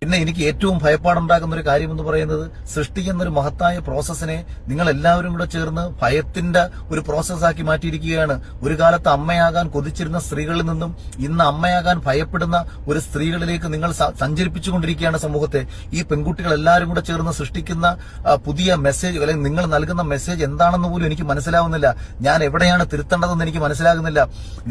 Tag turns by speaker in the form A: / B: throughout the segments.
A: പിന്നെ എനിക്ക് ഏറ്റവും ഭയപ്പാടുണ്ടാക്കുന്ന ഒരു കാര്യം എന്ന് പറയുന്നത്, സൃഷ്ടിക്കുന്ന ഒരു മഹത്തായ പ്രോസസ്സിനെ നിങ്ങൾ എല്ലാവരും കൂടെ ചേർന്ന് ഭയത്തിന്റെ ഒരു പ്രോസസ്സാക്കി മാറ്റിയിരിക്കുകയാണ്. ഒരു കാലത്ത് അമ്മയാകാൻ കൊതിച്ചിരുന്ന സ്ത്രീകളിൽ നിന്നും ഇന്ന് അമ്മയാകാൻ ഭയപ്പെടുന്ന ഒരു സ്ത്രീകളിലേക്ക് നിങ്ങൾ സഞ്ചരിപ്പിച്ചുകൊണ്ടിരിക്കുകയാണ് സമൂഹത്തെ. ഈ പെൺകുട്ടികൾ എല്ലാവരും കൂടെ ചേർന്ന് സൃഷ്ടിക്കുന്ന പുതിയ മെസ്സേജ്, അല്ലെങ്കിൽ നിങ്ങൾ നൽകുന്ന മെസ്സേജ് എന്താണെന്ന് പോലും എനിക്ക് മനസ്സിലാവുന്നില്ല. ഞാൻ എവിടെയാണ് തിരുത്തേണ്ടതെന്ന് എനിക്ക് മനസ്സിലാകുന്നില്ല.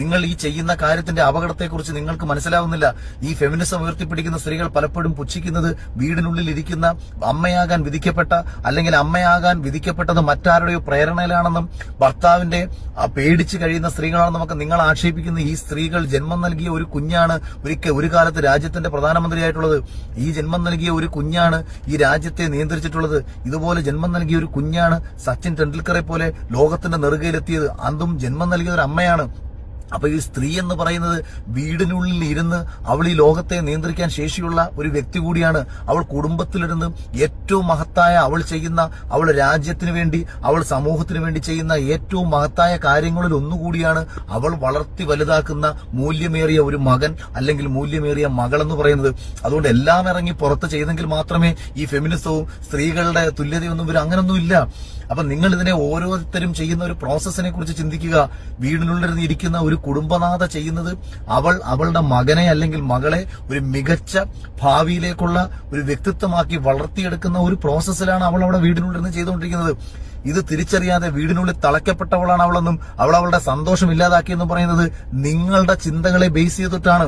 A: നിങ്ങൾ ഈ ചെയ്യുന്ന കാര്യത്തിന്റെ അപകടത്തെക്കുറിച്ച് നിങ്ങൾക്ക് മനസ്സിലാവുന്നില്ല. ഈ ഫെമിനിസം ഉയർത്തിപ്പിടിക്കുന്ന സ്ത്രീകൾ പലപ്പോഴും പുച്ഛിക്കുന്നത് വീടിനുള്ളിൽ ഇരിക്കുന്ന അമ്മയാകാൻ വിധിക്കപ്പെട്ട, അല്ലെങ്കിൽ അമ്മയാകാൻ വിധിക്കപ്പെട്ടത് മറ്റാരുടെയോ പ്രേരണയിലാണെന്നും ഭർത്താവിന്റെ പേടിച്ച് കഴിയുന്ന സ്ത്രീകളാണെന്നും ഒക്കെ നിങ്ങൾ ആക്ഷേപിക്കുന്ന ഈ സ്ത്രീകൾ ജന്മം നൽകിയ ഒരു കുഞ്ഞാണ് ഒരു കാലത്ത് രാജ്യത്തിന്റെ പ്രധാനമന്ത്രിയായിട്ടുള്ളത്. ഈ ജന്മം നൽകിയ ഒരു കുഞ്ഞാണ് ഈ രാജ്യത്തെ നിയന്ത്രിച്ചിട്ടുള്ളത്. ഇതുപോലെ ജന്മം നൽകിയ ഒരു കുഞ്ഞാണ് സച്ചിൻ ടെണ്ടുൽക്കറെ പോലെ ലോകത്തിന്റെ നെറുകയിലെത്തിയത്. അതും ജന്മം നൽകിയ ഒരു അമ്മയാണ്. അപ്പൊ ഈ സ്ത്രീ എന്ന് പറയുന്നത് വീടിനുള്ളിൽ ഇരുന്ന് അവൾ ഈ ലോകത്തെ നിയന്ത്രിക്കാൻ ശേഷിയുള്ള ഒരു വ്യക്തി കൂടിയാണ്. അവൾ കുടുംബത്തിലിരുന്ന് ഏറ്റവും മഹത്തായ അവൾ രാജ്യത്തിന് വേണ്ടി, അവൾ സമൂഹത്തിന് വേണ്ടി ചെയ്യുന്ന ഏറ്റവും മഹത്തായ കാര്യങ്ങളിൽ ഒന്നുകൂടിയാണ് അവൾ വളർത്തി വലുതാക്കുന്ന മൂല്യമേറിയ ഒരു മകൻ അല്ലെങ്കിൽ മൂല്യമേറിയ മകൾ എന്ന് പറയുന്നത്. അതുകൊണ്ട് എല്ലാം ഇറങ്ങി പുറത്ത് ചെയ്തെങ്കിൽ മാത്രമേ ഈ ഫെമിനിസവും സ്ത്രീകളുടെ തുല്യതയൊന്നും വരും. അങ്ങനൊന്നും ഇല്ല. അപ്പൊ നിങ്ങൾ ഇതിനെ ഓരോരുത്തരും ചെയ്യുന്ന ഒരു പ്രോസസ്സിനെ കുറിച്ച് ചിന്തിക്കുക. വീടിനുള്ളിൽ ഇരിക്കുന്ന ഒരു കുടുംബനാഥ ചെയ്യുന്നത് അവളുടെ മകനെ അല്ലെങ്കിൽ മകളെ ഒരു മികച്ച ഭാവിയിലേക്കുള്ള ഒരു വ്യക്തിത്വമാക്കി വളർത്തിയെടുക്കുന്ന ഒരു പ്രോസസ്സിലാണ് അവൾ അവിടെ വീടിനുള്ളിൽ നിന്ന് ചെയ്തുകൊണ്ടിരിക്കുന്നത്. ഇത് തിരിച്ചറിയാതെ വീടിനുള്ളിൽ തളയ്ക്കപ്പെട്ടവളാണ് അവളെന്നും അവളുടെ സന്തോഷം ഇല്ലാതാക്കിയെന്നും പറയുന്നത് നിങ്ങളുടെ ചിന്തകളെ ബേസ് ചെയ്തിട്ടാണ്.